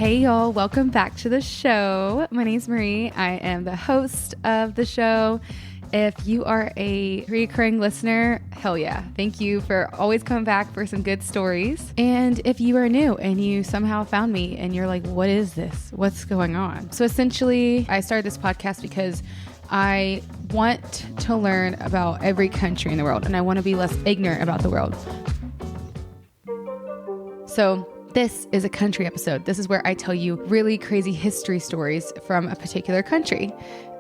Hey y'all, welcome back to the show. My name's Marie. I am the host of the show. If you are a recurring listener, hell yeah. Thank you for always coming back for some good stories. And if you are new and you somehow found me and you're like, what is this? What's going on? So essentially, I started this podcast because I want to learn about every country in the world and I want to be less ignorant about the world. So this is a country episode. This is where I tell you really crazy history stories from a particular country.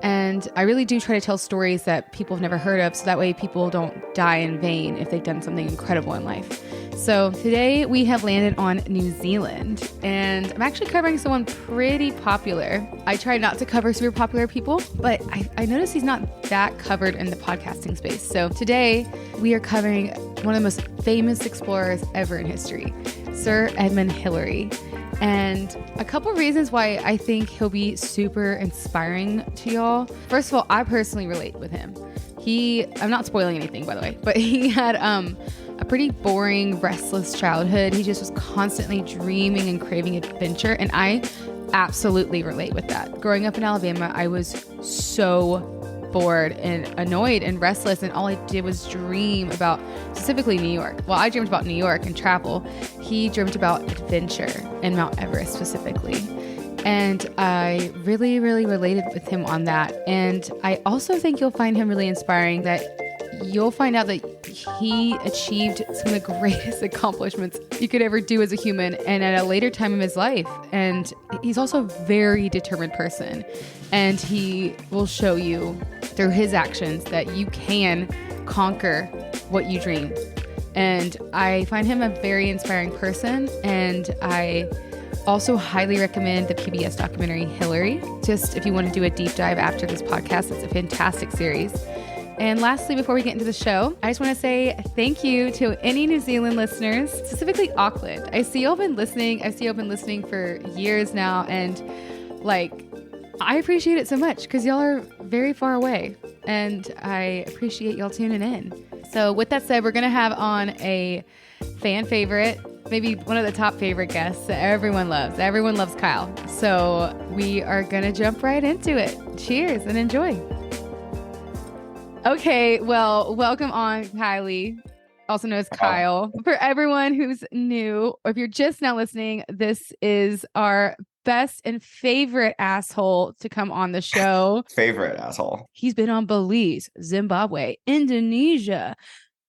And I really do try to tell stories that people have never heard of, so that way people don't die in vain if they've done something incredible in life. So today we have landed on New Zealand, and I'm actually covering someone pretty popular. I try not to cover super popular people, but I noticed he's not that covered in the podcasting space. So today we are covering one of the most famous explorers ever in history, Sir Edmund Hillary. And a couple reasons why I think he'll be super inspiring to y'all. First of all, I personally relate with him. I'm not spoiling anything, by the way, but he had a pretty boring, restless childhood. He just was constantly dreaming and craving adventure. And I absolutely relate with that. Growing up in Alabama, I was so bored and annoyed and restless, and all I did was dream about specifically New York. Well, I dreamed about New York and travel. He dreamed about adventure and Mt.Everest specifically. And I really, really related with him on that. And I also think you'll find him really inspiring, that you'll find out that he achieved some of the greatest accomplishments you could ever do as a human and at a later time in his life. And he's also a very determined person. And he will show you through his actions that you can conquer what you dream. And I find him a very inspiring person. And I also highly recommend the PBS documentary Hillary. Just if you want to do a deep dive after this podcast, it's a fantastic series. And lastly, before we get into the show, I just want to say thank you to any New Zealand listeners, specifically Auckland. I see y'all been listening. I've been listening for years now. And I appreciate it so much because y'all are very far away. And I appreciate y'all tuning in. So with that said, we're going to have on a fan favorite, maybe one of the top favorite guests that everyone loves. Everyone loves Kyle. So we are going to jump right into it. Cheers and enjoy. Okay, well, welcome on, Kylie, also known as Kyle. For everyone who's new, or if you're just now listening, this is our best and favorite asshole to come on the show. Favorite asshole. He's been on Belize, Zimbabwe, Indonesia,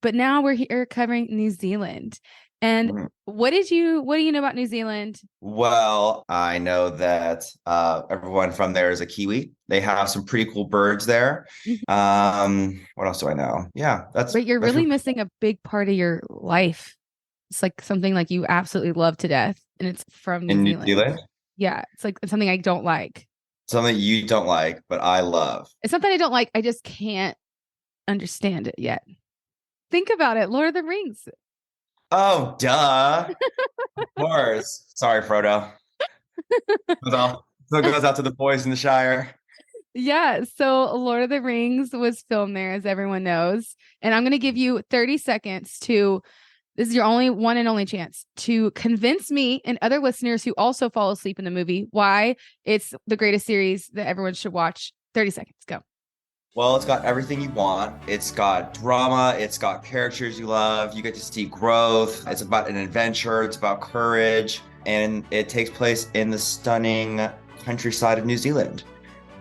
but now we're here covering New Zealand. And what do you know about New Zealand? Well, I know that everyone from there is a Kiwi. They have some pretty cool birds there. What else do I know? Yeah, But you're really missing a big part of your life. It's like something like you absolutely love to death, and it's from New Zealand. Yeah, it's like something I don't like. Something you don't like, but I love. It's something I don't like. I just can't understand it yet. Think about it. Lord of the Rings. Oh, duh. Of course. Sorry, Frodo. So it goes out to the boys in the Shire. Yeah. So Lord of the Rings was filmed there, as everyone knows. And I'm going to give you 30 seconds this is your only one and only chance to convince me and other listeners who also fall asleep in the movie why it's the greatest series that everyone should watch. 30 seconds. Go. Well, it's got everything you want. It's got drama. It's got characters you love. You get to see growth. It's about an adventure. It's about courage. And it takes place in the stunning countryside of New Zealand.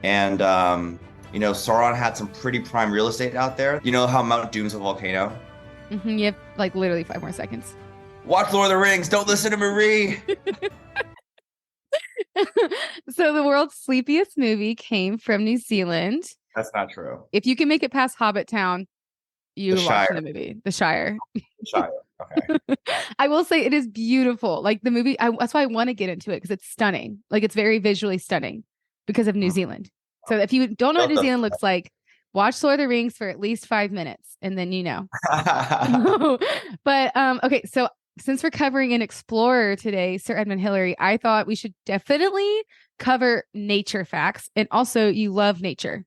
And, Sauron had some pretty prime real estate out there. You know how Mount Doom's a volcano? You have literally 5 more seconds. Watch Lord of the Rings. Don't listen to Marie. So the world's sleepiest movie came from New Zealand. That's not true. If you can make it past Hobbit Town, you watch the movie. The Shire. The Shire. Okay. I will say it is beautiful. The movie, that's why I want to get into it, because it's stunning. It's very visually stunning because of New Zealand. So if you don't know what New Zealand looks like, watch Lord of the Rings for at least 5 minutes, and then you know. But okay, so since we're covering an explorer today, Sir Edmund Hillary, I thought we should definitely cover nature facts. And also, you love nature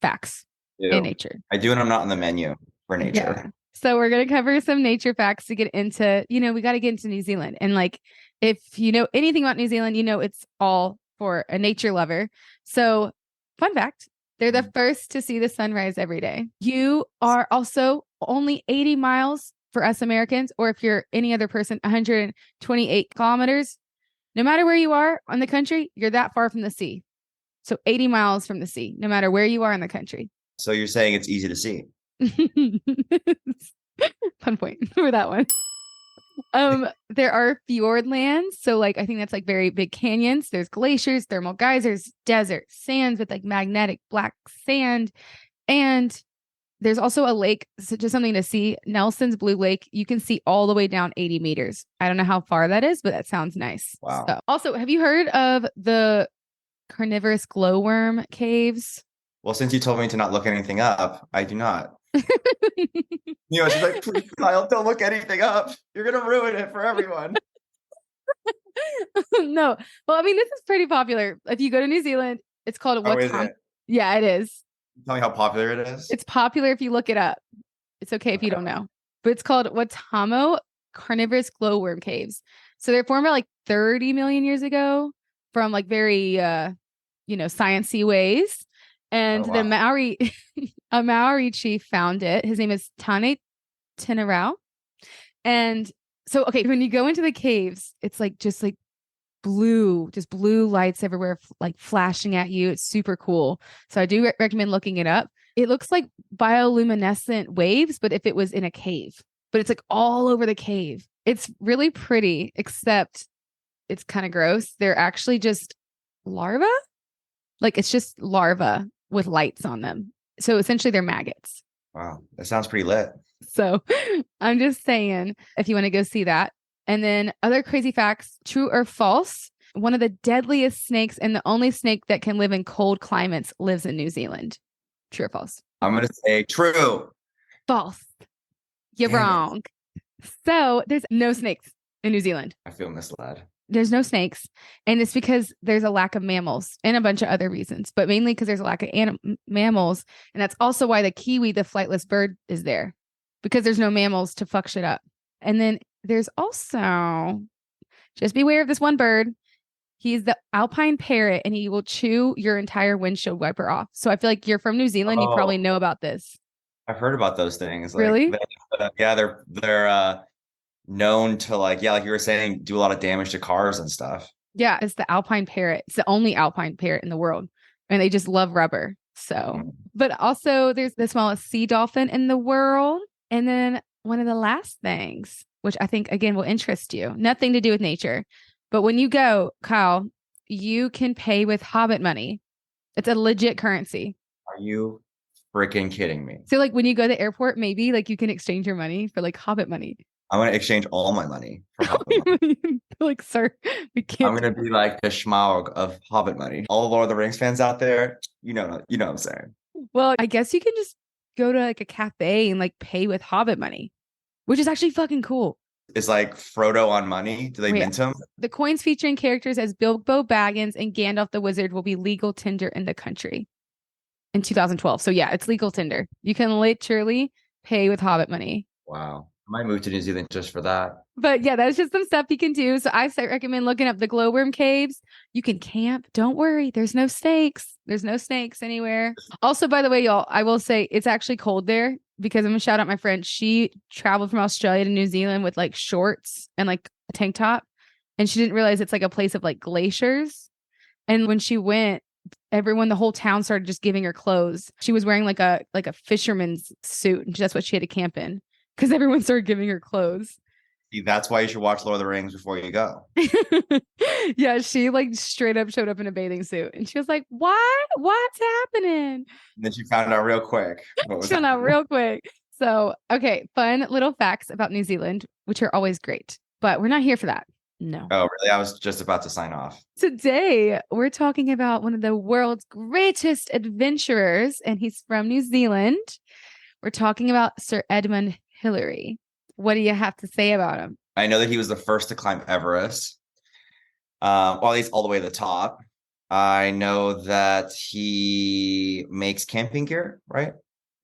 facts in nature. I do, and I'm not on the menu for nature. So we're going to cover some nature facts to get into, we got to get into New Zealand. And like, if you know anything about New Zealand, it's all for a nature lover. So fun fact, they're the first to see the sunrise every day. You are also only 80 miles for us Americans, or if you're any other person, 128 kilometers. No matter where you are on the country, you're that far from the sea. So 80 miles from the sea, no matter where you are in the country. So you're saying it's easy to see. Fun point for that one. There are fjord lands. So like, I think that's like very big canyons. There's glaciers, thermal geysers, desert, sands with like magnetic black sand. And there's also a lake, so just something to see. Nelson's Blue Lake. You can see all the way down 80 meters. I don't know how far that is, but that sounds nice. Wow. So, also, have you heard of the carnivorous glowworm caves? Well, since you told me to not look anything up, I do not. She's like, please, Kyle, don't look anything up. You're going to ruin it for everyone. No. Well, I mean, this is pretty popular. If you go to New Zealand, it's called It? Yeah, it is. Tell me how popular it is. It's popular if you look it up. It's okay if you don't know. But it's called Watamo Carnivorous Glowworm Caves. So they're formed about like 30 million years ago from like very sciencey ways. And the Maori a Maori chief found it. His name is Tane Tinarau. And so when you go into the caves, it's like just blue lights everywhere, like flashing at you. It's super cool. So I do recommend looking it up. It looks like bioluminescent waves, but if it was in a cave, but it's like all over the cave. It's really pretty, except it's kind of gross. They're actually just larvae. Like it's just larvae with lights on them. So essentially they're maggots. Wow. That sounds pretty lit. So I'm just saying, if you want to go see that. And then other crazy facts, true or false, one of the deadliest snakes and the only snake that can live in cold climates lives in New Zealand. True or false? I'm going to say true. False. You're wrong. So there's no snakes in New Zealand. I feel misled. There's no snakes. And it's because there's a lack of mammals and a bunch of other reasons, but mainly because there's a lack of mammals. And that's also why the kiwi, the flightless bird, is there, because there's no mammals to fuck shit up. And then there's also, just beware of this one bird. He's the alpine parrot, and he will chew your entire windshield wiper off. So I feel like you're from New Zealand. You probably know about this. I've heard about those things. Like, really? They're known to like you were saying, do a lot of damage to cars and stuff. Yeah, it's the alpine parrot. It's the only alpine parrot in the world, and they just love rubber. So, but also there's the smallest sea dolphin in the world. And then one of the last things, which I think again will interest you, nothing to do with nature, but when you go, Kyle, you can pay with Hobbit money. It's a legit currency. Are you freaking kidding me? So like when you go to the airport, maybe like you can exchange your money for like Hobbit money. I'm going to exchange all my money for Hobbit money. Like, sir, we can't. I'm going to be like the Schmaug of Hobbit money. All the Lord of the Rings fans out there, you know what I'm saying. Well, I guess you can just go to like a cafe and like pay with Hobbit money, which is actually fucking cool. Is like Frodo on money? Do they mint him? The coins featuring characters as Bilbo Baggins and Gandalf the Wizard will be legal tender in the country in 2012. So yeah, it's legal tender. You can literally pay with Hobbit money. Wow. I might move to New Zealand just for that. But yeah, that's just some stuff you can do. So I recommend looking up the glowworm caves. You can camp. Don't worry. There's no snakes. There's no snakes anywhere. Also, by the way, y'all, I will say it's actually cold there, because I'm going to shout out my friend. She traveled from Australia to New Zealand with like shorts and like a tank top. And she didn't realize it's like a place of like glaciers. And when she went, the whole town started just giving her clothes. She was wearing like a fisherman's suit, and that's what she had to camp in, because everyone started giving her clothes. See, that's why you should watch Lord of the Rings before you go. Yeah, she like straight up showed up in a bathing suit, and she was like, "What? What's happening?" And then she found out real quick. So, okay, fun little facts about New Zealand, which are always great, but we're not here for that. No. Oh, really? I was just about to sign off. Today, we're talking about one of the world's greatest adventurers, and he's from New Zealand. We're talking about Sir Edmund Hillary. What do you have to say about him? I know that he was the first to climb Everest. Well, he's all the way to the top. I know that he makes camping gear, right?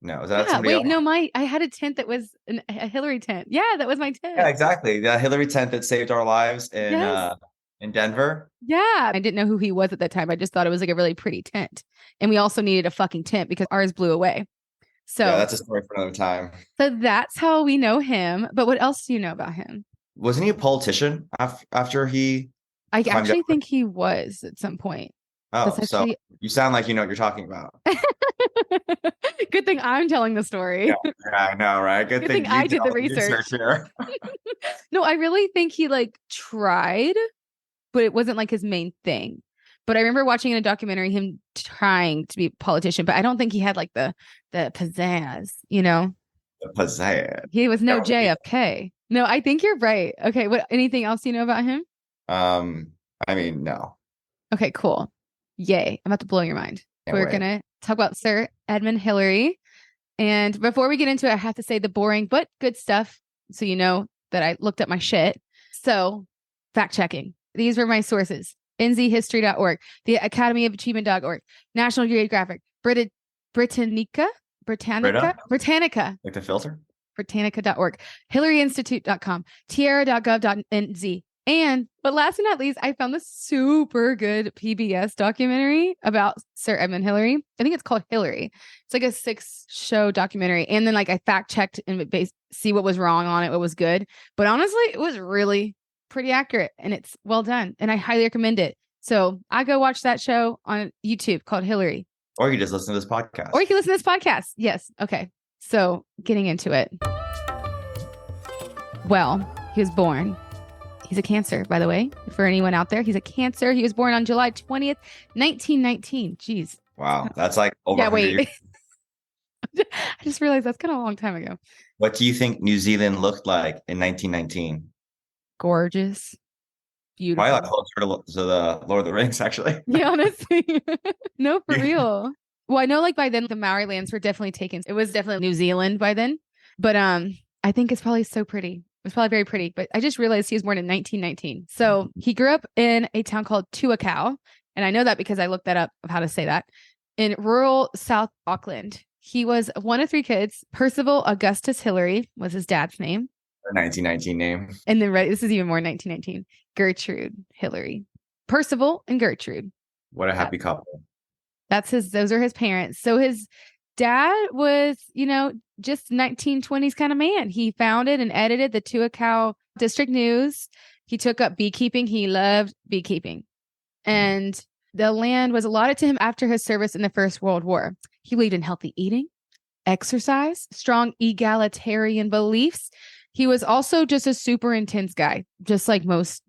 No, is that Yeah. somebody Wait, else? no, I had a tent that was a Hillary tent. Yeah, that was my Yeah, tent. exactly. The Hillary tent that saved our lives Yes. in Denver. Yeah. I didn't know who he was at that time. I just thought it was like a really pretty tent. And we also needed a fucking tent because ours blew away. Yeah, So, that's a story for another time. so that's how we know him. But what else do you know about him? Wasn't he a politician after he I climbed actually Everest? think he was at some point. That's Oh, so actually you sound like you know what you're talking about. good thing I'm telling the Yeah, story. yeah, I know, right? Good Good thing thing you I did did all the the research research. here. No, I really think he like tried, but it wasn't like his main thing. But I remember watching in a documentary him trying to be a politician, but I don't think he had like the pizzazz, you know? The pizzazz. He was no No, JFK. No, I think you're right. Okay, what anything else you know about him? Um, I mean, no. Okay, cool. Yay. I'm about to blow your mind. Can't We're wait. gonna talk about Sir Edmund Hillary. And before we get into it, I have to say the boring but good stuff so you know that I looked up my shit. So, fact checking. These were my sources: nzhistory.org, the Academy of Achievement.org, National Geographic, Britannica, Britta, Britannica, like the filter? Britannica.org, HillaryInstitute.com, Tierra.gov.nz. And, but last but not least, I found this super good PBS documentary about Sir Edmund Hillary. I think it's called Hillary. It's like a 6-show documentary. And then like I fact checked and see what was wrong on it, what was good. But honestly, it was really pretty accurate and it's well done. And I highly recommend it. So I go watch that show on YouTube called Hillary. Or you just listen to this podcast. Or you can listen to this podcast. Yes. Okay. So getting into it. Well, he was born. He's a Cancer, by the way. For anyone out there, he's a Cancer. He was born on July 20th, 1919. Jeez. Wow, that's like over Yeah, 100 years. wait. I just realized that's kind of a long time ago. What do you think New Zealand looked like in 1919? Gorgeous. Beautiful. Probably like closer to the Lord of the Rings, actually. Yeah, honestly. No, for real. Well, I know like by then the Maori lands were definitely taken. It was definitely New Zealand by then. But I think it's probably so pretty. It's probably very pretty. But I just realized he was born in 1919. So he grew up in a town called Tuakau. And I know that because I looked that up of how to say that. In rural South Auckland. He was one of 3 kids. Percival Augustus Hillary was his dad's name. 1919 name. And then this is even more 1919. Gertrude Hillary. Percival and Gertrude. What a happy couple. Those are his parents. So his dad was, just 1920s kind of man. He founded and edited the Tuakau District News. He took up beekeeping. He loved beekeeping. And the land was allotted to him after his service in the First World War. He believed in healthy eating, exercise, strong egalitarian beliefs. He was also just a super intense guy, just like most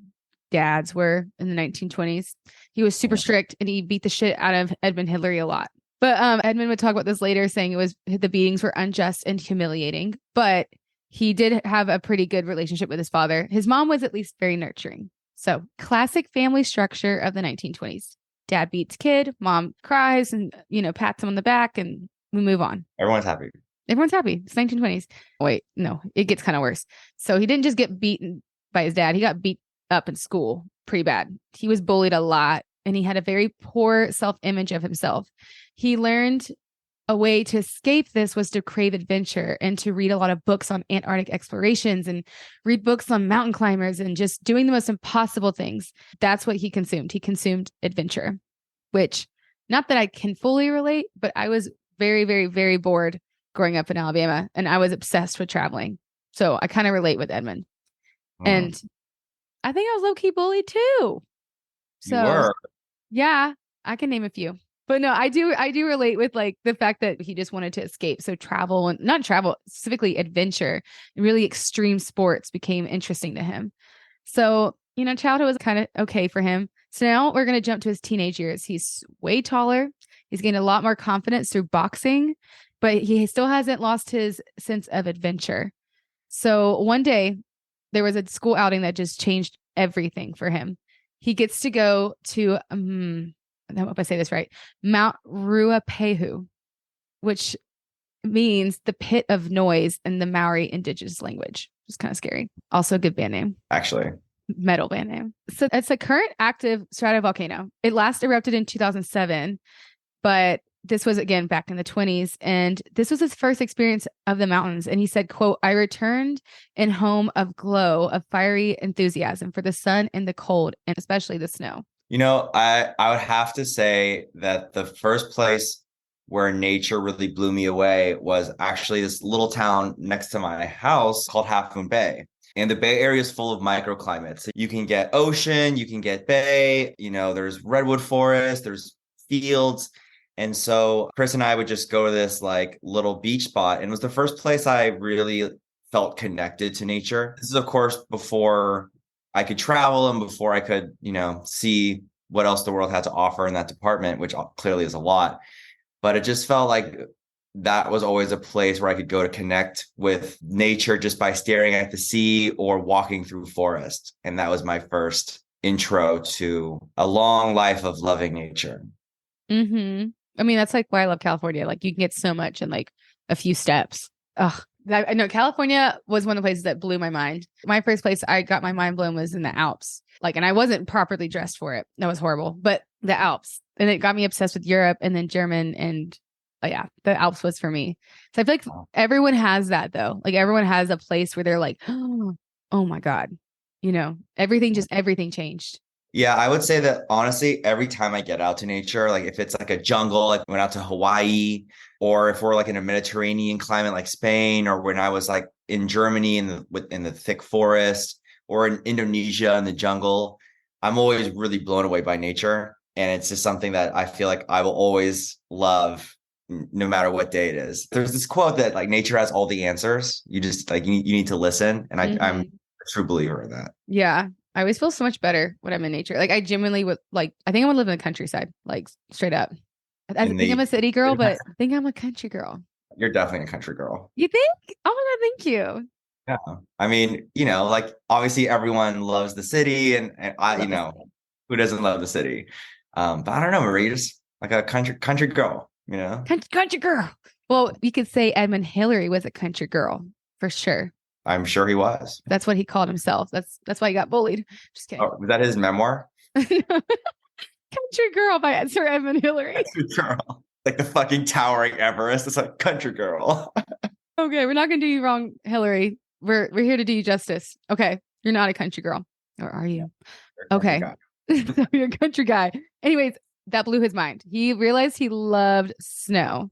dads were in the 1920s. He was super strict and he beat the shit out of Edmund Hillary a lot. But Edmund would talk about this later, saying the beatings were unjust and humiliating. But he did have a pretty good relationship with his father. His mom was at least very nurturing. So classic family structure of the 1920s. Dad beats kid, mom cries and, pats him on the back and we move on. Everyone's happy. Everyone's happy. It's 1920s. Wait, no, it gets kind of worse. So he didn't just get beaten by his dad. He got beat up in school pretty bad. He was bullied a lot and he had a very poor self-image of himself. He learned a way to escape this was to crave adventure and to read a lot of books on Antarctic explorations and read books on mountain climbers and just doing the most impossible things. That's what he consumed. He consumed adventure, which not that I can fully relate, but I was very, very, very bored growing up in Alabama and I was obsessed with traveling. So I kind of relate with Edmund. And I think I was low-key bullied too. So You were. yeah, I can name a few. But no, I do relate with like the fact that he just wanted to escape. So travel and not travel, specifically adventure and really extreme sports became interesting to him. So, childhood was kind of okay for him. So now we're going to jump to his teenage years. He's way taller. He's gained a lot more confidence through boxing, but he still hasn't lost his sense of adventure. So one day there was a school outing that just changed everything for him. He gets to go to, I hope I say this right, Mount Ruapehu, which means the pit of noise in the Maori indigenous language. It's kind of scary. Also a good band name. Actually. Metal band name. So it's a current active stratovolcano. It last erupted in 2007, but this was again back in the 20s, and this was his first experience of the mountains. And he said, quote, "I returned in home of glow of fiery enthusiasm for the sun and the cold, and especially the snow." I would have to say that the first place where nature really blew me away was actually this little town next to my house called Half Moon Bay. And the Bay Area is full of microclimates. You can get ocean, you can get bay, there's redwood forest, there's fields. And so Chris and I would just go to this like little beach spot. And it was the first place I really felt connected to nature. This is, of course, before I could travel and before I could, see what else the world had to offer in that department, which clearly is a lot. But it just felt like that was always a place where I could go to connect with nature just by staring at the sea or walking through forest. And that was my first intro to a long life of loving nature. Mm-hmm. I mean, that's like why I love California. Like you can get so much in like a few steps. Ugh. I know California was one of the places that blew my mind. My first place I got my mind blown was in the Alps. And I wasn't properly dressed for it. That was horrible. But the Alps, and it got me obsessed with Europe and then German. And the Alps was for me. So I feel like everyone has that though. Like everyone has a place where they're like, oh my God, everything changed. Yeah, I would say that honestly, every time I get out to nature, like if it's like a jungle, like went out to Hawaii, or if we're like in a Mediterranean climate like Spain, or when I was like in Germany in the thick forest, or in Indonesia in the jungle, I'm always really blown away by nature. And it's just something that I feel like I will always love no matter what day it is. There's this quote that like nature has all the answers. You just like, you need to listen. And I'm a true believer in that. Yeah. I always feel so much better when I'm in nature. Like I genuinely would I think I would live in the countryside, like straight up. I think I'm a city girl, but I think I'm a country girl. You're definitely a country girl. You think? Oh my God, thank you. Yeah. I mean, like obviously everyone loves the city and I, who doesn't love the city? But I don't know, Marie, just like a country girl, Country girl. Well, you could say Edmund Hillary was a country girl for sure. I'm sure he was. That's what he called himself. That's why he got bullied. Just kidding. Oh, was that his memoir? Country Girl by Sir Edmund Hillary. Country Girl. Like the fucking towering Everest. It's like Country Girl. Okay, we're not gonna do you wrong, Hillary. We're here to do you justice. Okay. You're not a country girl. Or are you? Okay. So you're a country guy. Anyways, that blew his mind. He realized he loved snow.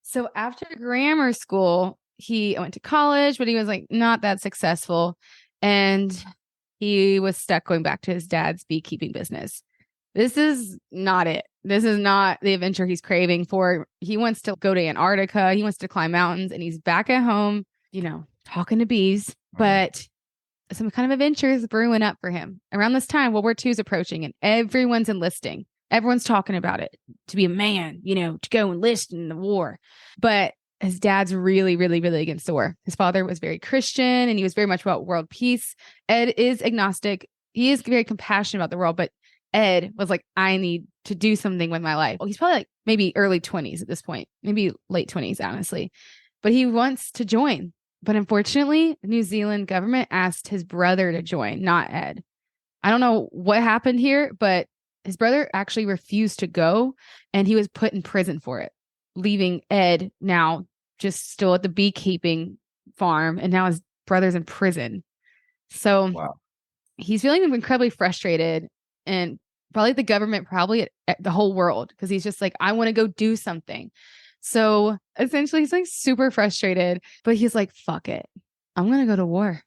So after grammar school, he went to college, but he was like not that successful. And he was stuck going back to his dad's beekeeping business. This is not it. This is not the adventure he's craving for. He wants to go to Antarctica. He wants to climb mountains, and he's back at home, talking to bees. But some kind of adventure is brewing up for him. Around this time, World War II is approaching, and everyone's enlisting. Everyone's talking about it, to be a man, to go enlist in the war. But his dad's really, really, really against the war. His father was very Christian, and he was very much about world peace. Ed is agnostic. He is very compassionate about the world, but Ed was like, I need to do something with my life. Well, he's probably like maybe early 20s at this point, maybe late 20s, honestly. But he wants to join. But unfortunately, the New Zealand government asked his brother to join, not Ed. I don't know what happened here, but his brother actually refused to go, and he was put in prison for it, leaving Ed now just still at the beekeeping farm, and now his brother's in prison. So He's feeling incredibly frustrated, and probably the government, probably at the whole world, because he's just like, I want to go do something. So essentially he's like super frustrated, but he's like, fuck it. I'm going to go to war.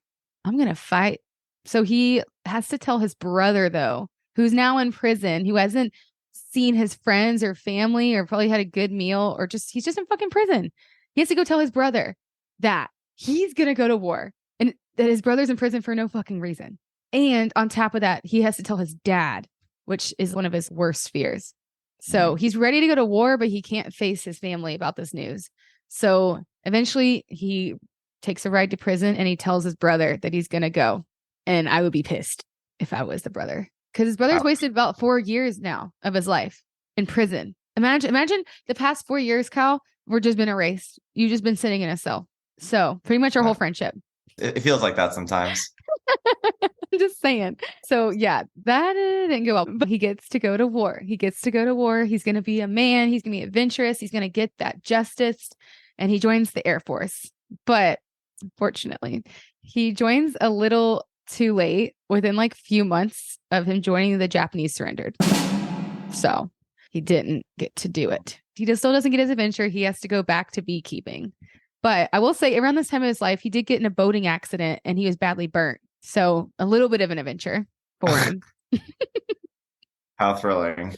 I'm going to fight. So he has to tell his brother, though, who's now in prison, who hasn't seen his friends or family or probably had a good meal, or he's just in fucking prison. He has to go tell his brother that he's going to go to war and that his brother's in prison for no fucking reason. And on top of that, he has to tell his dad, which is one of his worst fears. So he's ready to go to war, but he can't face his family about this news. So eventually he takes a ride to prison, and he tells his brother that he's going to go. And I would be pissed if I was the brother, because his brother's wasted about 4 years now of his life in prison. Imagine the past 4 years, Kyle, we're just been erased. You've just been sitting in a cell. So pretty much our whole friendship. It feels like that sometimes. just saying. So yeah, that didn't go well. But he gets to go to war. He gets to go to war. He's going to be a man. He's going to be adventurous. He's going to get that justice. And he joins the Air Force. But unfortunately, he joins a little too late. Within like few months of him joining, the Japanese surrendered. So he didn't get to do it. He just still doesn't get his adventure. He has to go back to beekeeping. But I will say around this time of his life, he did get in a boating accident and he was badly burnt. So a little bit of an adventure for him. How thrilling.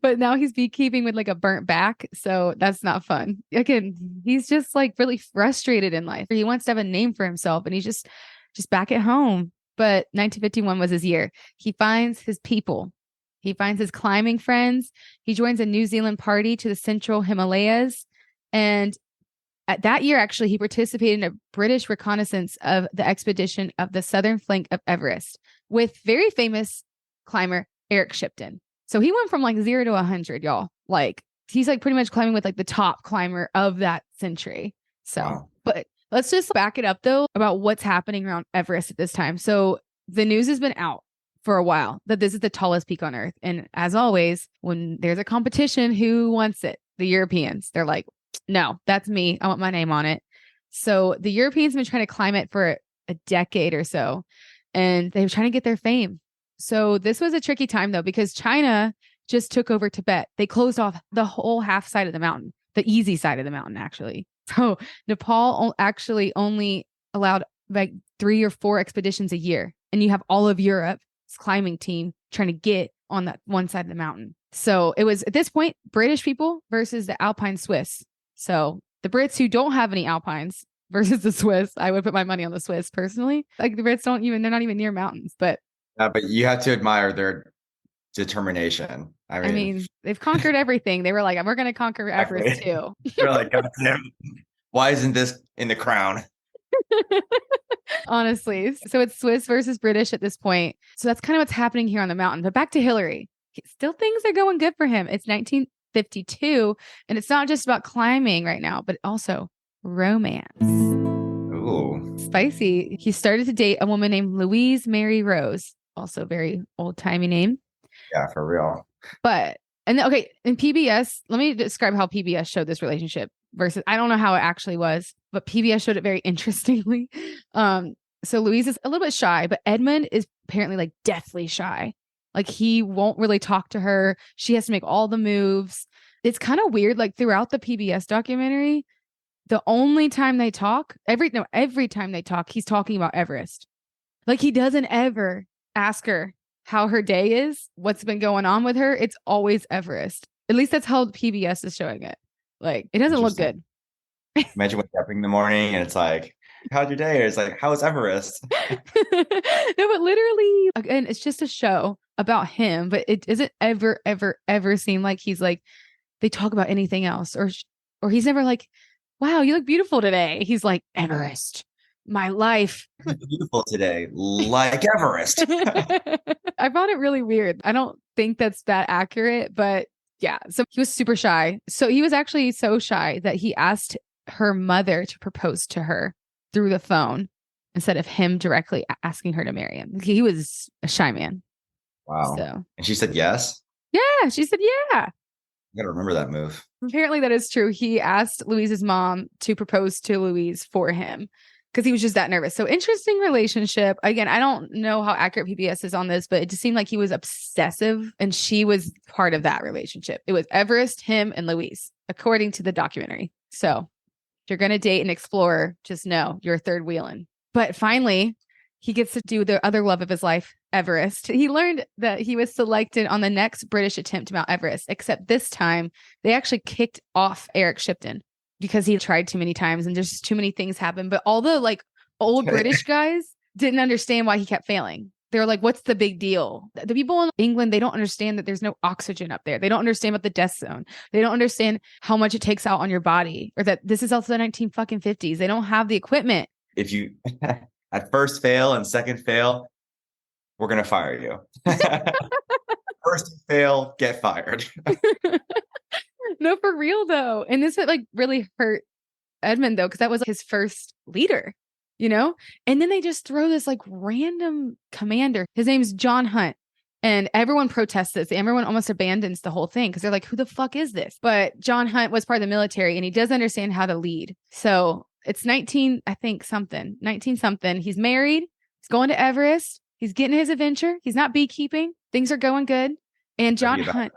But now he's beekeeping with like a burnt back. So that's not fun. Again, he's just like really frustrated in life. He wants to have a name for himself and he's just back at home. But 1951 was his year. He finds his people. He finds his climbing friends. He joins a New Zealand party to the Central Himalayas. And at that year, actually, he participated in a British reconnaissance of the expedition of the southern flank of Everest with very famous climber Eric Shipton. So he went from like 0 to 100, y'all. Like he's like pretty much climbing with like the top climber of that century. So, wow. But let's just back it up though about what's happening around Everest at this time. So the news has been out for a while that this is the tallest peak on Earth. And as always, when there's a competition, who wants it? The Europeans. They're like, no, that's me. I want my name on it. So the Europeans have been trying to climb it for a decade or so, and they were trying to get their fame. So this was a tricky time though, because China just took over Tibet. They closed off the whole half side of the mountain, the easy side of the mountain, actually. So Nepal actually only allowed like 3 or 4 expeditions a year. And you have all of Europe's climbing team trying to get on that one side of the mountain. So it was at this point, British people versus the Alpine Swiss. So the Brits who don't have any Alpines versus the Swiss, I would put my money on the Swiss personally. Like the Brits they're not even near mountains, but you have to admire their determination. I mean they've conquered everything. They were like, we're going to conquer Everest too. They're like, God damn, why isn't this in the crown? Honestly. So it's Swiss versus British at this point. So that's kind of what's happening here on the mountain. But back to Hillary. Still things are going good for him. It's 1952, and it's not just about climbing right now, but also romance. Ooh. Spicy. He started to date a woman named Louise Mary Rose, also very old-timey name. Yeah, for real. But, and okay, in PBS, let me describe how PBS showed this relationship versus, I don't know how it actually was, but PBS showed it very interestingly. So Louise is a little bit shy, but Edmund is apparently like deathly shy. Like he won't really talk to her. She has to make all the moves. It's kind of weird. Like throughout the PBS documentary, the only time they talk, every time they talk, he's talking about Everest. Like he doesn't ever ask her how her day is, what's been going on with her. It's always Everest. At least that's how PBS is showing it. Like it doesn't look good. Imagine waking up in the morning and it's like, how's your day? It's like, how's Everest? No, but literally, again, it's just a show about him, but it doesn't ever seem like he's like, they talk about anything else or he's never like, wow, you look beautiful today. He's like, Everest, my life. Beautiful today, like Everest. I found it really weird. I don't think that's that accurate, but yeah. So he was super shy. So he was actually so shy that he asked her mother to propose to her through the phone instead of him directly asking her to marry him. He was a shy man. Wow. So, and she said yes? Yeah, she said yeah. You gotta remember that move. Apparently that is true. He asked Louise's mom to propose to Louise for him because he was just that nervous. So interesting relationship. Again, I don't know how accurate PBS is on this, but it just seemed like he was obsessive and she was part of that relationship. It was Everest, him, and Louise, according to the documentary. So if you're going to date an explorer, just know you're third wheeling. But finally, he gets to do the other love of his life, Everest. He learned that he was selected on the next British attempt to Mount Everest, except this time they actually kicked off Eric Shipton because he tried too many times and just too many things happened. But all the like old British guys didn't understand why he kept failing. They were like, what's the big deal? The people in England, they don't understand that there's no oxygen up there. They don't understand about the death zone. They don't understand how much it takes out on your body or that this is also the 1950s. They don't have the equipment. If you at first fail and second fail, we're going to fire you. First fail, get fired. No, for real though. And this would like really hurt Edmund though, because that was his first leader. you know? And then they just throw this like random commander. His name's John Hunt. And everyone protests this. Everyone almost abandons the whole thing because they're like, who the fuck is this? But John Hunt was part of the military and he does understand how to lead. So it's 19, I think something, 19 something. He's married. He's going to Everest. He's getting his adventure. He's not beekeeping. Things are going good. And John Hunt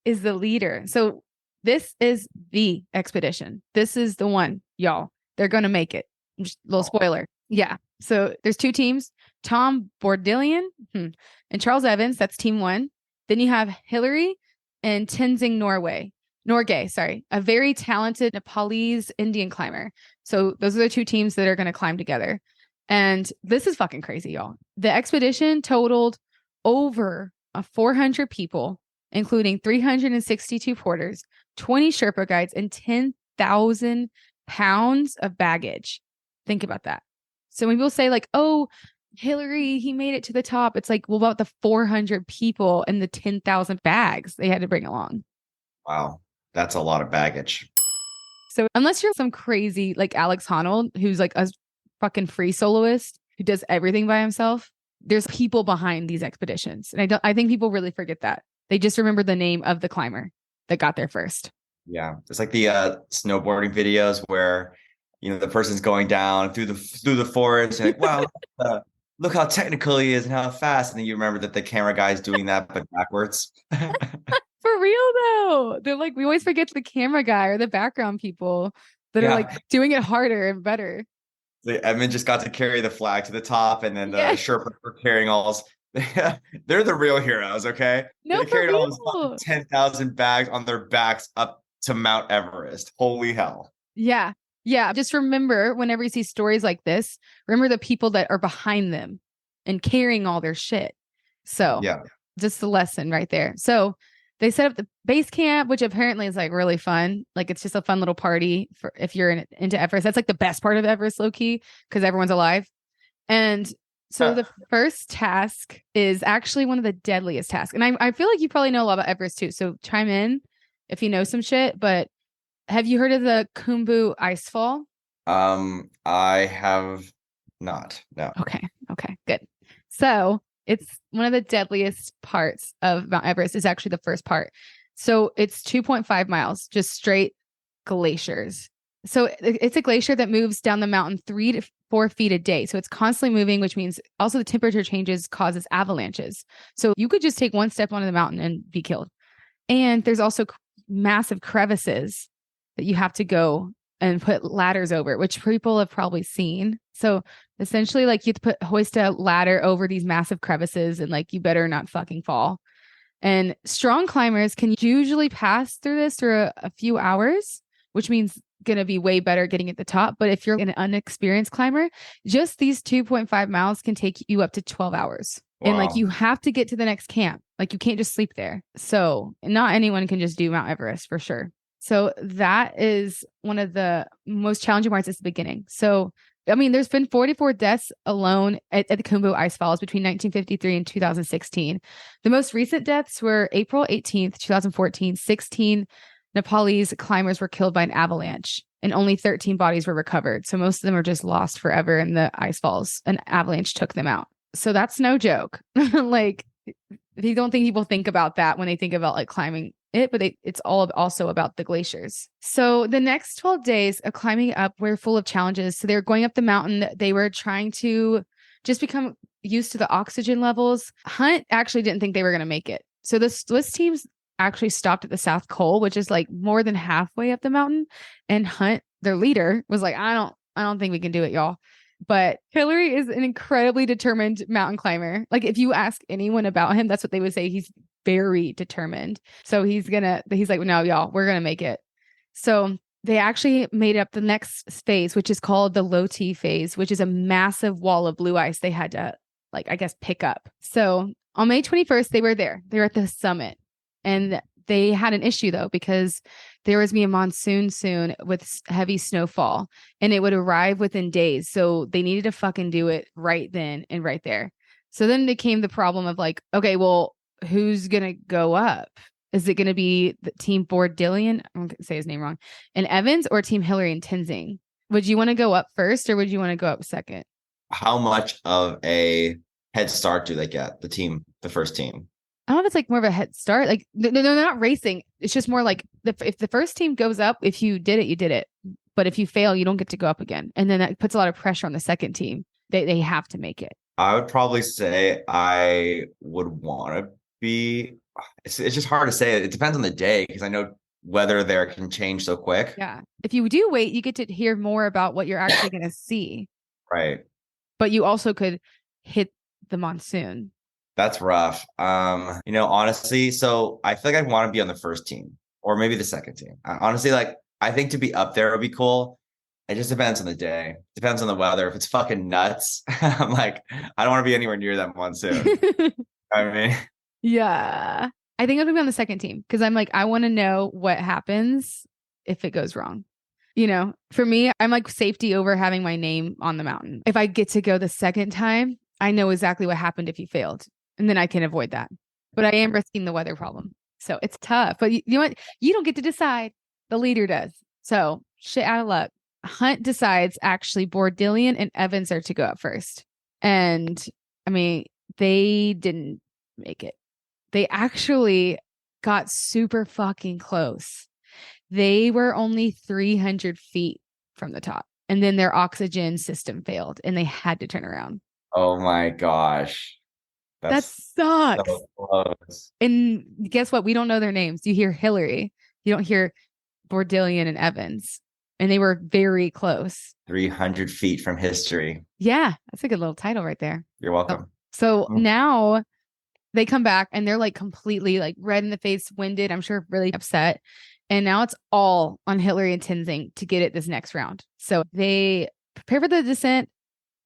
is the leader. So this is the expedition. This is the one, y'all. They're going to make it. Just a little spoiler. Yeah. So there's 2 teams, Tom Bourdillon and Charles Evans. That's team 1. Then you have Hillary and Tenzing Norgay, sorry, a very talented Nepalese Indian climber. So those are the 2 teams that are going to climb together. And this is fucking crazy, y'all. The expedition totaled over 400 people, including 362 porters, 20 Sherpa guides, and 10,000 pounds of baggage. Think about that. So when people say like, oh, Hillary, he made it to the top. It's like, well, about the 400 people and the 10,000 bags they had to bring along. Wow. That's a lot of baggage. So unless you're some crazy like Alex Honnold, who's like a fucking free soloist who does everything by himself, there's people behind these expeditions. And I think people really forget that. They just remember the name of the climber that got there first. Yeah. It's like the snowboarding videos where, you know, the person's going down through the forest and like, wow, look how technical he is and how fast. And then you remember that the camera guy's doing that, but backwards. For real though. They're like, we always forget the camera guy or the background people that are like doing it harder and better. Edmund just got to carry the flag to the top, and then the Sherpa were carrying all. They're the real heroes, okay? No, they carried all 10,000 bags on their backs up to Mount Everest. Holy hell. Yeah. Yeah. Just remember, whenever you see stories like this, remember the people that are behind them and carrying all their shit. So just the lesson right there. So they set up the base camp, which apparently is like really fun. Like it's just a fun little party for if you're into Everest. That's like the best part of Everest, low key, because everyone's alive. And so the first task is actually one of the deadliest tasks. And I feel like you probably know a lot about Everest too. So chime in if you know some shit. But have you heard of the Khumbu icefall? I have not. No. Okay, good. So it's one of the deadliest parts of Mount Everest is actually the first part. So it's 2.5 miles, just straight glaciers. So it's a glacier that moves down the mountain 3 to 4 feet a day. So it's constantly moving, which means also the temperature changes causes avalanches. So you could just take one step onto the mountain and be killed. And there's also massive crevices that you have to go and put ladders over, which people have probably seen. So essentially, like you have to hoist a ladder over these massive crevices and like you better not fucking fall. And strong climbers can usually pass through this through a few hours, which means going to be way better getting at the top. But if you're an unexperienced climber, just these 2.5 miles can take you up to 12 hours. Wow. And like you have to get to the next camp. Like you can't just sleep there. So not anyone can just do Mount Everest for sure. So that is one of the most challenging parts at the beginning. So, I mean, there's been 44 deaths alone at the Khumbu Ice Falls between 1953 and 2016. The most recent deaths were April 18th, 2014. 16 Nepalese climbers were killed by an avalanche and only 13 bodies were recovered. So most of them are just lost forever in the ice falls. An avalanche took them out. So that's no joke. Like, you don't think people think about that when they think about like climbing it, but it's all also about the glaciers. So the next 12 days of climbing up were full of challenges. So they were going up the mountain. They were trying to just become used to the oxygen levels. Hunt actually didn't think they were going to make it. So the Swiss teams actually stopped at the South Col, which is like more than halfway up the mountain. And Hunt, their leader, was like, I don't think we can do it, y'all. But Hillary is an incredibly determined mountain climber. Like if you ask anyone about him, that's what they would say. He's very determined. So he's like, no, y'all, we're going to make it. So they actually made up the next phase, which is called the low T phase, which is a massive wall of blue ice they had to like, I guess, pick up. So on May 21st, they were there. They were at the summit and they had an issue though, because there was be a monsoon soon with heavy snowfall and it would arrive within days. So they needed to fucking do it right then and right there. So then became the problem of like, okay, well, who's going to go up? Is it going to be the team Bourdillon? I'm going to say his name wrong. And Evans or team Hillary and Tenzing? Would you want to go up first or would you want to go up second? how much of a head start do they get, the first team? I don't know if it's like more of a head start. Like they're not racing. It's just more like if the first team goes up, if you did it, you did it. But if you fail, you don't get to go up again. And then that puts a lot of pressure on the second team. They have to make it. I would probably say I would want to be. It's just hard to say. It depends on the day because I know weather there can change so quick. Yeah. If you do wait, you get to hear more about what you're actually going to see. Right. But you also could hit the monsoon. That's rough. Honestly, so I feel like I'd want to be on the first team or maybe the second team. Honestly, like I think to be up there would be cool. It just depends on the day. Depends on the weather. If it's fucking nuts, I'm like, I don't want to be anywhere near that monsoon. I mean, Yeah. I think I'm gonna be on the second team because I'm like, I want to know what happens if it goes wrong. For me, I'm like safety over having my name on the mountain. If I get to go the second time, I know exactly what happened if you failed, and then I can avoid that. But I am risking the weather problem. So it's tough. But you know what? You don't get to decide. The leader does. So shit out of luck. Hunt decides actually Bordillion and Evans are to go up first. And I mean, they didn't make it. They actually got super fucking close. They were only 300 feet from the top. And then their oxygen system failed and they had to turn around. oh my gosh. That That's sucks. so close. And guess what? We don't know their names. You hear Hillary. You don't hear Bordillion and Evans. And they were very close. 300 feet from history. Yeah, that's a good little title right there. You're welcome. So now they come back and they're like completely like red in the face, winded. I'm sure really upset. And now it's all on Hillary and Tenzing to get it this next round. So they prepare for the descent.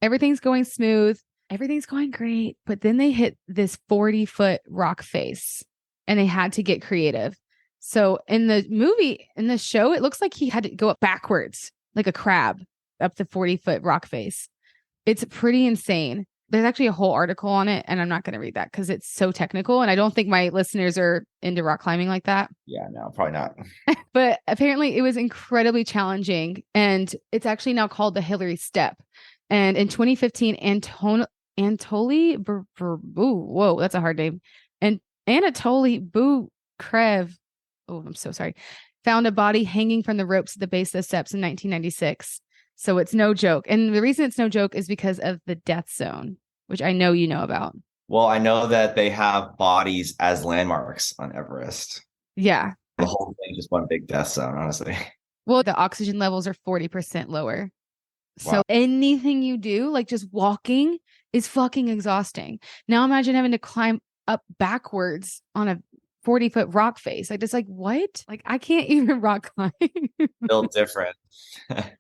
Everything's going smooth. Everything's going great. But then they hit this 40-foot rock face and they had to get creative. So in the show, it looks like he had to go up backwards like a crab up the 40-foot rock face. It's pretty insane. There's actually a whole article on it, and I'm not going to read that because it's so technical. And I don't think my listeners are into rock climbing like that. Yeah, no, probably not. But apparently it was incredibly challenging. And it's actually now called the Hillary Step. And in 2015, Anatoly, whoa, that's a hard name. And Anatoly Bukrev, oh, I'm so sorry, found a body hanging from the ropes at the base of the steps in 1996. So it's no joke. And the reason it's no joke is because of the death zone, which I know you know about. Well, I know that they have bodies as landmarks on Everest. Yeah. The whole thing just one big death zone, honestly. Well, the oxygen levels are 40% lower. Wow. So anything you do, like just walking, is fucking exhausting. Now imagine having to climb up backwards on a 40-foot rock face. Like, it's like, what? Like, I can't even rock climb. Built different.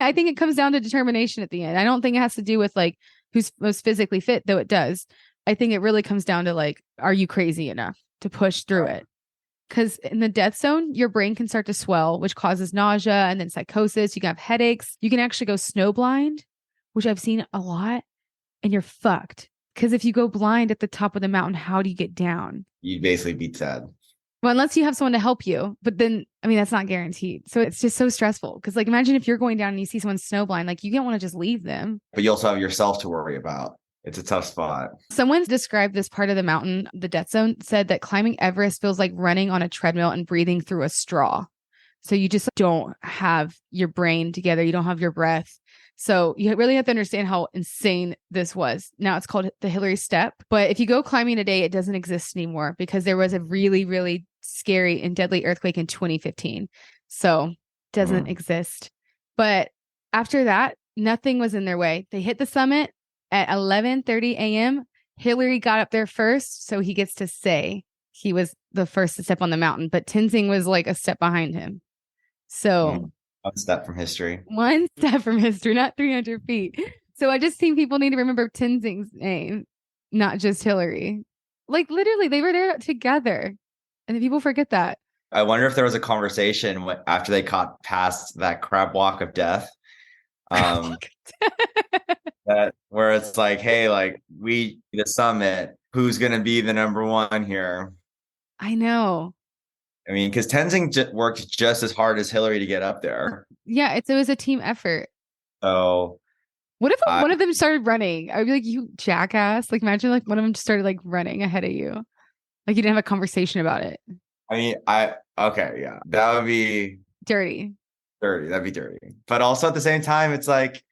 I think it comes down to determination at the end. I don't think it has to do with like who's most physically fit, though it does. I think it really comes down to like, are you crazy enough to push through it? Because in the death zone, your brain can start to swell, which causes nausea and then psychosis. You can have headaches. You can actually go snowblind, which I've seen a lot, and you're fucked. Because if you go blind at the top of the mountain, how do you get down? You'd basically be dead. Well, unless you have someone to help you. But then, I mean, that's not guaranteed. So it's just so stressful. Because like, imagine if you're going down and you see someone snowblind, like you don't want to just leave them. But you also have yourself to worry about. It's a tough spot. Someone described this part of the mountain, the death zone, said that climbing Everest feels like running on a treadmill and breathing through a straw. So you just don't have your brain together. You don't have your breath. So you really have to understand how insane this was. Now it's called the Hillary Step. But if you go climbing today, it doesn't exist anymore because there was a really, really scary and deadly earthquake in 2015. So it doesn't exist. But after that, nothing was in their way. They hit the summit at 11:30 a.m. Hillary got up there first. So he gets to say he was the first to step on the mountain. But Tenzing was like a step behind him. So... One step from history. One step from history, not 300 feet. So I just think people need to remember Tenzing's name, not just Hillary. Like literally, they were there together. And people forget that. I wonder if there was a conversation after they caught past that crab walk of death. That where it's like, hey, like the summit, who's going to be the number one here? I know. I mean, because Tenzing worked just as hard as Hillary to get up there. Yeah, it was a team effort. So What if I, one of them started running? I'd be like, you jackass. Like, imagine like one of them just started like running ahead of you. Like you didn't have a conversation about it. I mean, okay, yeah, that would be Dirty. dirty. That'd be dirty. But also at the same time, it's like,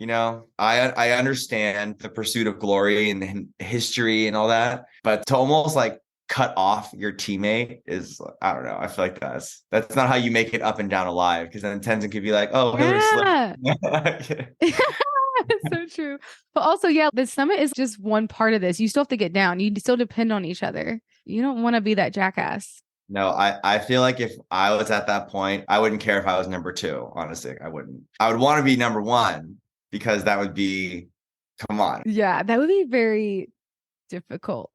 I understand the pursuit of glory and history and all that, but to almost like cut off your teammate is, I don't know. I feel like that's not how you make it up and down alive. Because then Tenzin could be like, "Oh, Hillary slipped." Yeah. It's so true. But also, yeah, the summit is just one part of this. You still have to get down. You still depend on each other. You don't want to be that jackass. No, I feel like if I was at that point, I wouldn't care if I was number two. Honestly, I wouldn't. I would want to be number one because that would be, come on. Yeah, that would be very difficult.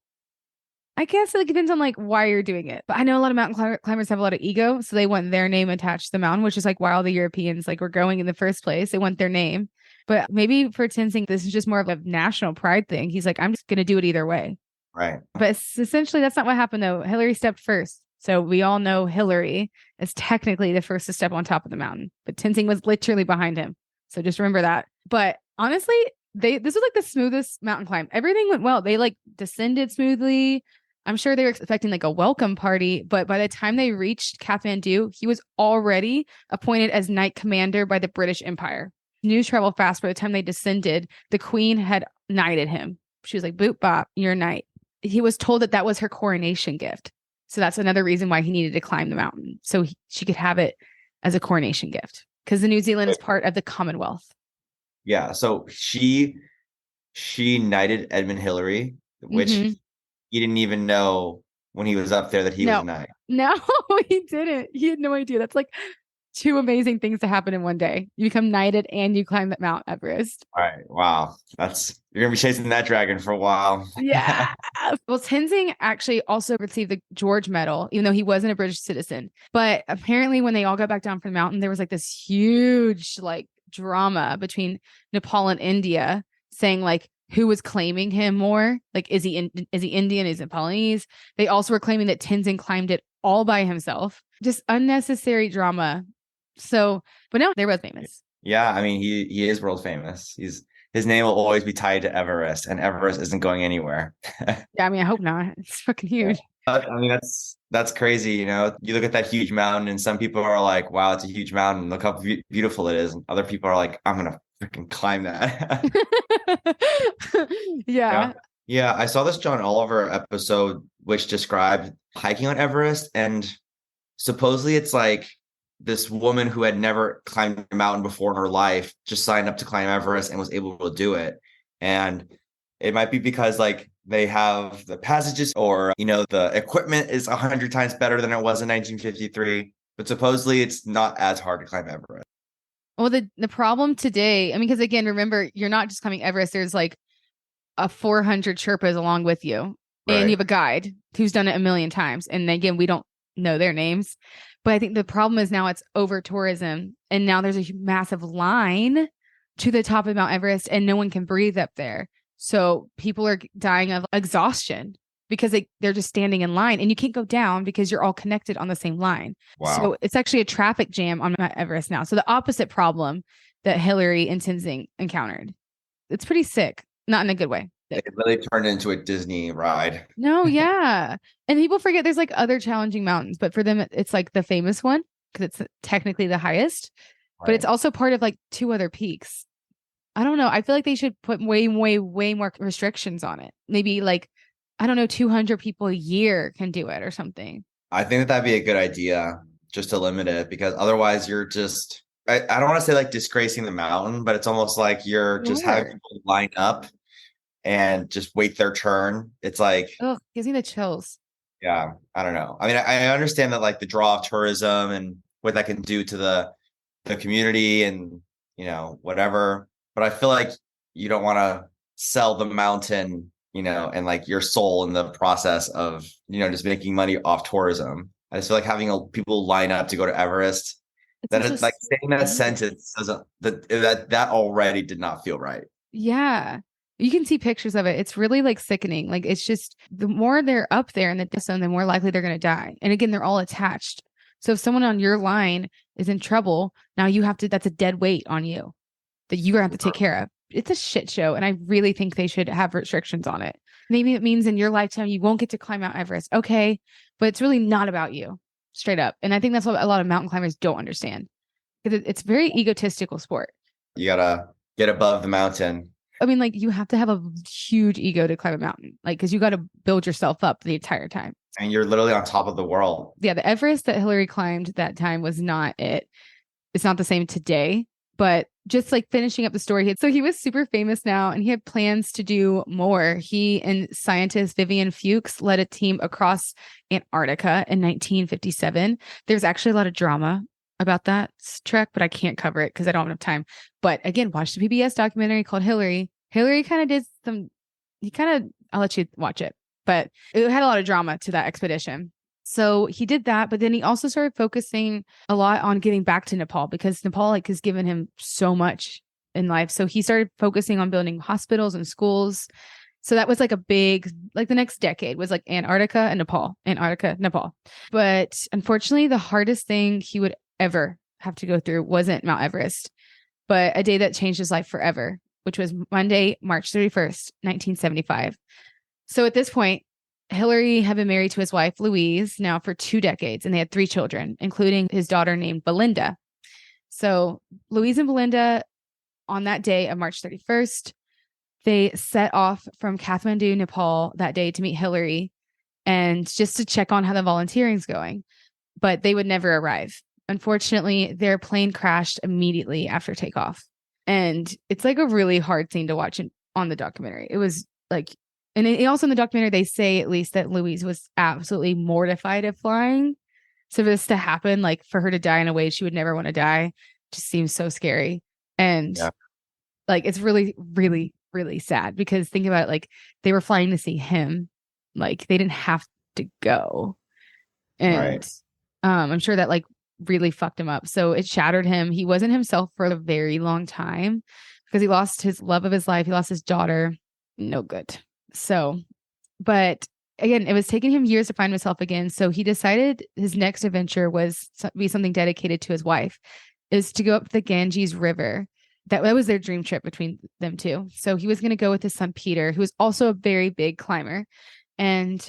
I guess it depends on like why you're doing it. But I know a lot of mountain climbers have a lot of ego, so they want their name attached to the mountain, which is like why all the Europeans like were going in the first place. They want their name. But maybe for Tenzing, this is just more of a national pride thing. He's like, I'm just gonna do it either way. Right. But essentially, that's not what happened though. Hillary stepped first. So we all know Hillary is technically the first to step on top of the mountain, but Tenzing was literally behind him. So just remember that. But honestly, this was like the smoothest mountain climb. Everything went well. They like descended smoothly. I'm sure they were expecting like a welcome party, but by the time they reached Kathmandu, he was already appointed as knight commander by the British Empire. News traveled fast. By the time they descended, the queen had knighted him. She was like, boop, bop, you're a knight. He was told that that was her coronation gift. So that's another reason why he needed to climb the mountain. So she could have it as a coronation gift because the New Zealand is part of the Commonwealth. Yeah. So she knighted Edmund Hillary, which he didn't even know when he was up there that he was a knight. No, he didn't. He had no idea. That's like two amazing things to happen in one day. You become knighted and you climb Mount Everest. All right. Wow. You're gonna be chasing that dragon for a while. Yeah. Well, Tenzing actually also received the George Medal, even though he wasn't a British citizen. But apparently when they all got back down from the mountain, there was like this huge like drama between Nepal and India saying like who was claiming him more. Like, is he Indian? Is it Nepalese? They also were claiming that Tenzing climbed it all by himself. Just unnecessary drama. So, but no, they're both famous. Yeah, I mean, he is world famous. His name will always be tied to Everest, and Everest isn't going anywhere. Yeah, I mean, I hope not. It's fucking huge. I mean, that's crazy. You look at that huge mountain, and some people are like, "Wow, it's a huge mountain. Look how beautiful it is." And other people are like, "I'm gonna freaking climb that." Yeah. Yeah, I saw this John Oliver episode which described hiking on Everest, and supposedly it's like this woman who had never climbed a mountain before in her life just signed up to climb Everest and was able to do it. And it might be because like they have the passages or, the equipment is 100 times better than it was in 1953. But supposedly it's not as hard to climb Everest. Well, the problem today, I mean, because again, remember, you're not just climbing Everest. There's like a 400 Sherpas along with you. Right. And you have a guide who's done it a million times. And again, we don't know their names. But I think the problem is now it's over tourism. And now there's a massive line to the top of Mount Everest and no one can breathe up there. So people are dying of exhaustion because they're just standing in line and you can't go down because you're all connected on the same line. Wow. So it's actually a traffic jam on Mount Everest now. So the opposite problem that Hillary and Tenzing encountered. It's pretty sick, not in a good way. It really turned into a Disney ride. No, yeah. And people forget there's like other challenging mountains, but for them, it's like the famous one because it's technically the highest, right. But it's also part of like two other peaks. I don't know. I feel like they should put way, way, way more restrictions on it. Maybe like, I don't know, 200 people a year can do it or something. I think that'd be a good idea just to limit it because otherwise you're just, I don't want to say like disgracing the mountain, but it's almost like you're just having people line up and just wait their turn. It's like, oh, gives me the chills. Yeah, I don't know. I mean, I understand that like the draw of tourism and what that can do to the community and whatever. But I feel like you don't want to sell the mountain, and like your soul in the process of just making money off tourism. I just feel like having people line up to go to Everest. It's like saying that sentence doesn't that already did not feel right. Yeah. You can see pictures of it. It's really like sickening. Like it's just the more they're up there in the distance, the more likely they're going to die. And again, they're all attached. So if someone on your line is in trouble, now that's a dead weight on you that you're going to have to take care of. it's a shit show. And I really think they should have restrictions on it. Maybe it means in your lifetime, you won't get to climb Mount Everest. Okay. But it's really not about you, straight up. And I think that's what a lot of mountain climbers don't understand, because it's a very egotistical sport. You gotta get above the mountain. I mean, like, you have to have a huge ego to climb a mountain, like, because you got to build yourself up the entire time. And you're literally on top of the world. Yeah, the Everest that Hillary climbed that time was not it. It's not the same today, but just like finishing up the story. So he was super famous now, and he had plans to do more. He and scientist Vivian Fuchs led a team across Antarctica in 1957. There's actually a lot of drama about that trek, but I can't cover it because I don't have enough time. But again, watch the PBS documentary called Hillary. Hillary kind of did some, I'll let you watch it, but it had a lot of drama to that expedition. So he did that, but then he also started focusing a lot on getting back to Nepal, because Nepal has given him so much in life. So he started focusing on building hospitals and schools. So that was like a big, like the next decade was like Antarctica and Nepal, Antarctica, Nepal. But unfortunately, the hardest thing he would ever have to go through wasn't Mount Everest, but a day that changed his life forever, which was Monday, March 31st, 1975. So at this point, Hillary had been married to his wife, Louise, now for 2 decades, and they had 3 children, including his daughter named Belinda. So Louise and Belinda, on that day of March 31st, they set off from Kathmandu, Nepal that day to meet Hillary and just to check on how the volunteering's going. But they would never arrive. Unfortunately, their plane crashed immediately after takeoff. And it's like a really hard scene to watch on the documentary. It was like, and also in the documentary, they say at least that Louise was absolutely mortified of flying. So for this to happen, like for her to die in a way she would never want to die, just seems so scary. And like, it's really, really, really sad, because think about it, like they were flying to see him, like they didn't have to go. And I'm sure that like really fucked him up. So it shattered him. He wasn't himself for a very long time, because he lost his love of his life. He lost his daughter. No good. So, but again, it was taking him years to find himself again. So he decided his next adventure was to be something dedicated to his wife, is to go up the Ganges River. That was their dream trip between them two. So he was going to go with his son, Peter, who was also a very big climber. And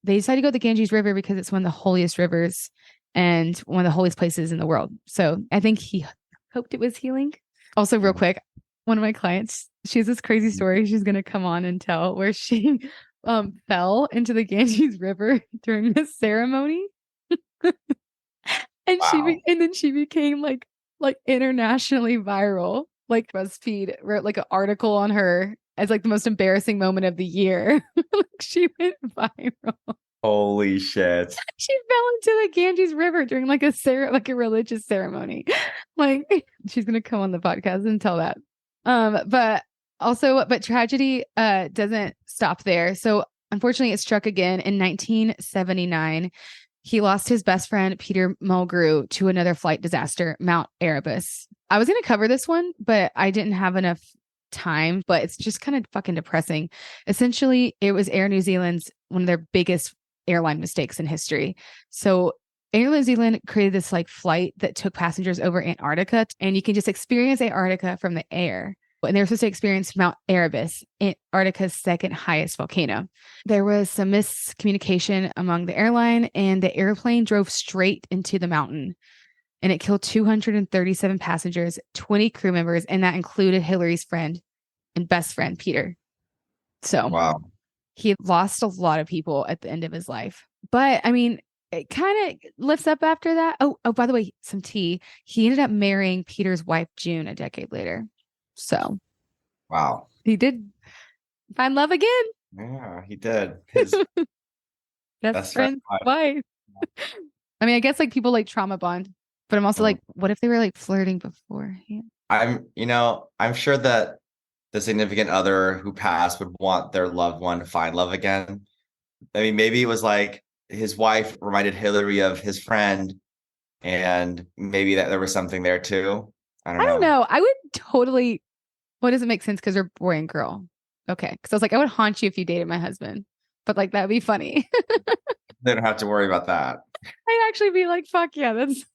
they decided to go to the Ganges River because it's one of the holiest rivers and one of the holiest places in the world. So I think he hoped it was healing. Also, real quick, one of my clients, she has this crazy story she's going to come on and tell, where she fell into the Ganges River during a ceremony. And then she became like internationally viral. Like BuzzFeed wrote like an article on her as like the most embarrassing moment of the year. Like, she went viral. Holy shit. She fell into the Ganges River during like a religious ceremony. Like, she's gonna come on the podcast and tell that. But tragedy doesn't stop there. So unfortunately, it struck again in 1979. He lost his best friend, Peter Mulgrew, to another flight disaster, Mt.Everest. I was going to cover this one, but I didn't have enough time, but it's just kind of fucking depressing. Essentially, it was Air New Zealand's one of their biggest airline mistakes in history. So Air New Zealand created this like flight that took passengers over Antarctica, and you can just experience Antarctica from the air. And they were supposed to experience Mt.Everest, Antarctica's second highest volcano. There was some miscommunication among the airline, and the airplane drove straight into the mountain. And it killed 237 passengers, 20 crew members, and that included Hillary's friend and best friend, Peter. So wow, he lost a lot of people at the end of his life. But I mean, it kind of lifts up after that. Oh, by the way, some tea. He ended up marrying Peter's wife, June, a decade later. So, wow, he did find love again. Yeah, he did. His best friend's wife. I mean, I guess like people like trauma bond, but I'm also like, what if they were like flirting beforehand? I'm sure that the significant other who passed would want their loved one to find love again. I mean, maybe it was like his wife reminded Hillary of his friend, and maybe that there was something there too. I don't know. I would totally. What doesn't make sense because they're boy and girl. Okay. Because I was like, I would haunt you if you dated my husband, but like, that'd be funny. They don't have to worry about that. I'd actually be like, fuck yeah, that's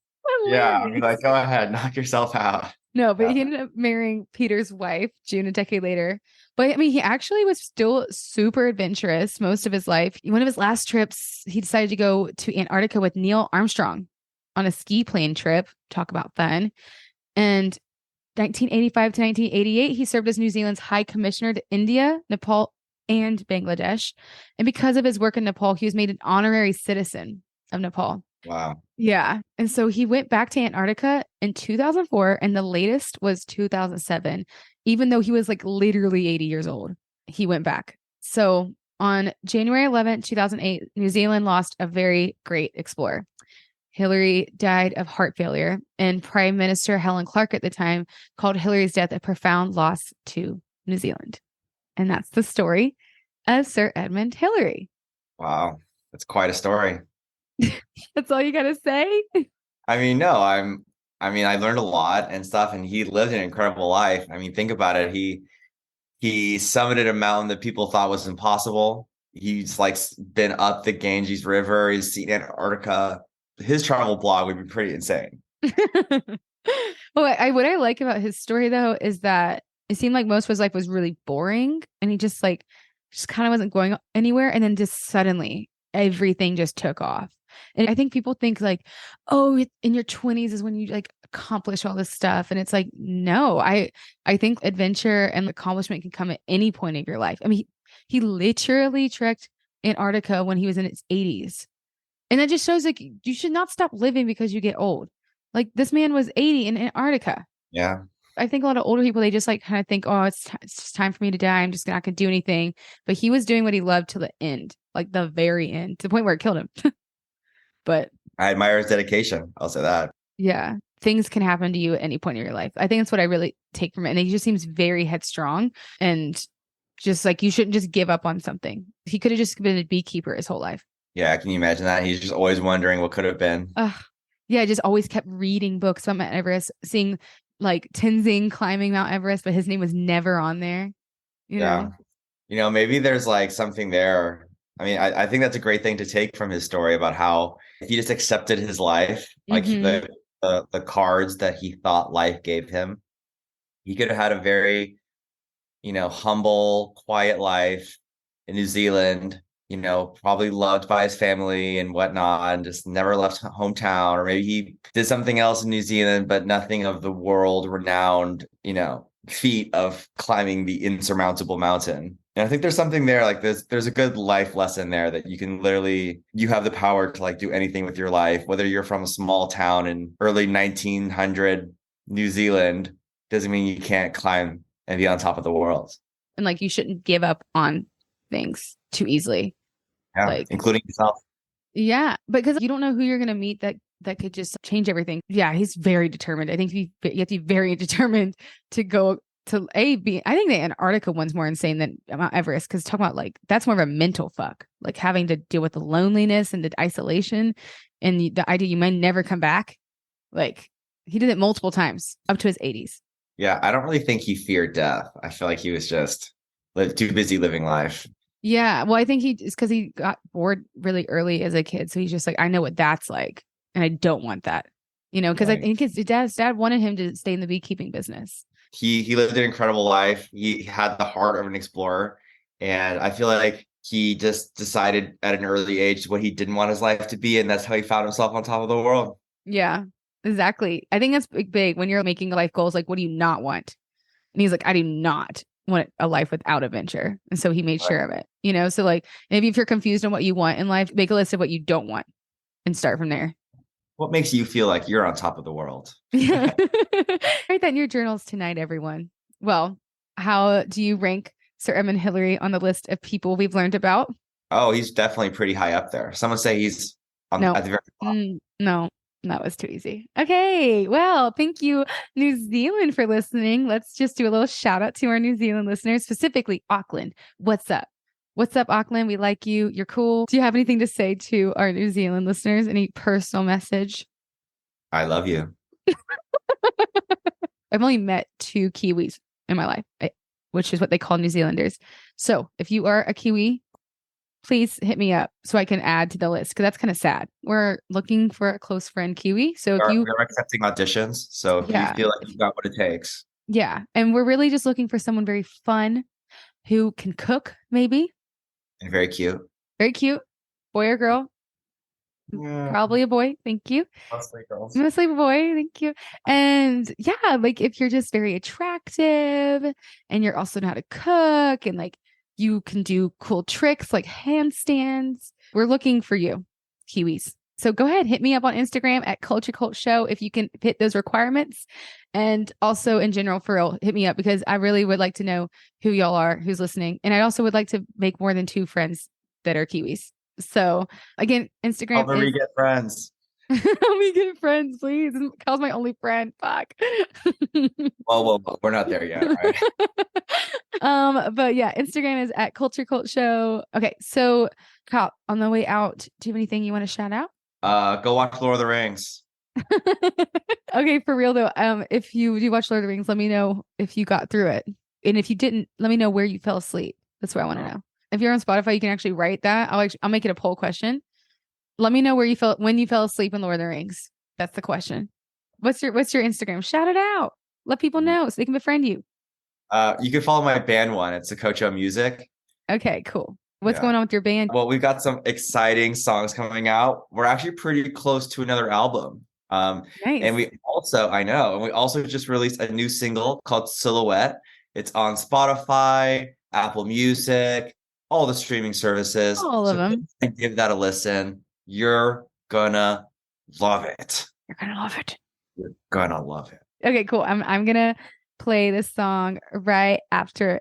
hilarious. Yeah, I'd be like, go ahead, knock yourself out. No, but Yeah. he ended up marrying Peter's wife, June, a decade later. But I mean, he actually was still super adventurous most of his life. One of his last trips, he decided to go to Antarctica with Neil Armstrong on a ski plane trip. Talk about fun. And 1985 to 1988, he served as New Zealand's High Commissioner to India, Nepal, and Bangladesh. And because of his work in Nepal, he was made an honorary citizen of Nepal. Wow. Yeah. And so he went back to Antarctica in 2004, and the latest was 2007. Even though he was like literally 80 years old, he went back. So on January 11th, 2008, New Zealand lost a very great explorer. Hillary died of heart failure, and Prime Minister Helen Clark at the time called Hillary's death a profound loss to New Zealand. And that's the story of Sir Edmund Hillary. Wow. That's quite a story. That's all you got to say? I mean, no, I learned a lot and stuff, and he lived an incredible life. I mean, think about it. He summited a mountain that people thought was impossible. He's like been up the Ganges River. He's seen Antarctica. His travel blog would be pretty insane. Well, what I like about his story though is that it seemed like most of his life was really boring, and he just kind of wasn't going anywhere, and then just suddenly everything just took off. And I think people think like, oh, in your 20s is when you like accomplish all this stuff, and it's like, no, I think adventure and accomplishment can come at any point of your life. I mean, he literally trekked Antarctica when he was in his 80s. And that just shows like you should not stop living because you get old. Like this man was 80 in Antarctica. Yeah. I think a lot of older people, they just like kind of think, oh, it's just time for me to die. I'm just not going to do anything. But he was doing what he loved till the end, like the very end, to the point where it killed him. But I admire his dedication. I'll say that. yeah, things can happen to you at any point in your life. I think that's what I really take from it. And he just seems very headstrong, and just like you shouldn't just give up on something. He could have just been a beekeeper his whole life. Yeah, can you imagine that? He's just always wondering what could have been. Yeah, I just always kept reading books about Mount Everest, seeing like Tenzing climbing Mount Everest, but his name was never on there. You know? Maybe there's like something there. I mean, I think that's a great thing to take from his story about how he just accepted his life, like the cards that he thought life gave him. He could have had a very, humble, quiet life in New Zealand, probably loved by his family and whatnot, and just never left hometown. Or maybe he did something else in New Zealand, but nothing of the world renowned, feat of climbing the insurmountable mountain. And I think there's something there, like there's a good life lesson there that you can you have the power to like do anything with your life, whether you're from a small town in early 1900 New Zealand, doesn't mean you can't climb and be on top of the world. And like, you shouldn't give up on things too easily. Yeah, like, including yourself. Yeah, because you don't know who you're going to meet that could just change everything. Yeah, he's very determined. I think you have to be very determined to go to I think the Antarctica one's more insane than Mount Everest, because talking about like that's more of a mental fuck, like having to deal with the loneliness and the isolation and the idea you might never come back. Like he did it multiple times up to his 80s. Yeah, I don't really think he feared death. I feel like he was just too busy living life. Yeah, well, I think it's because he got bored really early as a kid, so he's just like, I know what that's like, and I don't want that, because I think his dad wanted him to stay in the beekeeping business. He lived an incredible life. He had the heart of an explorer, and I feel like he just decided at an early age what he didn't want his life to be, and that's how he found himself on top of the world. Yeah, exactly. I think that's big when you're making life goals. Like, what do you not want? And he's like, I do not want a life without adventure, and so he made sure of it. So like maybe if you're confused on what you want in life, make a list of what you don't want and start from there. What makes you feel like you're on top of the world? Yeah. Write that in your journals tonight, everyone. Well, how do you rank Sir Edmund Hillary on the list of people we've learned about? Oh, he's definitely pretty high up there. Someone say he's at the very top. No, that was too easy. Okay. Well, thank you, New Zealand, for listening. Let's just do a little shout out to our New Zealand listeners, specifically Auckland. What's up? What's up, Auckland? We like you. You're cool. Do you have anything to say to our New Zealand listeners? Any personal message? I love you. I've only met 2 Kiwis in my life, which is what they call New Zealanders. So if you are a Kiwi, please hit me up so I can add to the list because that's kind of sad. We're looking for a close friend, Kiwi. So if you, We're accepting auditions. So if you yeah, feel like you've got what it takes. yeah. And we're really just looking for someone very fun who can cook, maybe. And very cute. Very cute. Boy or girl? Yeah. Probably a boy. Thank you. Mostly girls. Mostly a boy. Thank you. And yeah, like if you're just very attractive and you're also know how to cook and like you can do cool tricks like handstands, we're looking for you, Kiwis. So go ahead, hit me up on Instagram at culturecultshow if you can hit those requirements. And also in general, for real, hit me up because I really would like to know who y'all are, who's listening. And I also would like to make more than 2 friends that are Kiwis. So again, Instagram Help me is get friends. help me get friends, please. Kyle's my only friend. Fuck. Well, we're not there yet. Right? But yeah, Instagram is at culturecultshow. Okay, so Kyle, on the way out, do you have anything you want to shout out? Go watch Lord of the Rings. Okay, for real though. If you do watch Lord of the Rings, let me know if you got through it. And if you didn't, let me know where you fell asleep. That's what I want to know. If you're on Spotify, you can actually write that. I'll make it a poll question. Let me know when you fell asleep in Lord of the Rings. That's the question. What's your Instagram? Shout it out. Let people know so they can befriend you. You can follow my band one. It's Soekotjo Music. Okay, cool. What's going on with your band? Well, we've got some exciting songs coming out. We're actually pretty close to another album. Nice. And we also just released a new single called Silhouette. It's on Spotify, Apple Music, all the streaming services. All of them. Give that a listen. You're gonna love it. You're gonna love it. You're gonna love it. Okay, cool. I'm gonna play this song right after.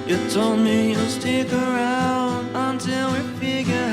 You told me you'll stick around until we figure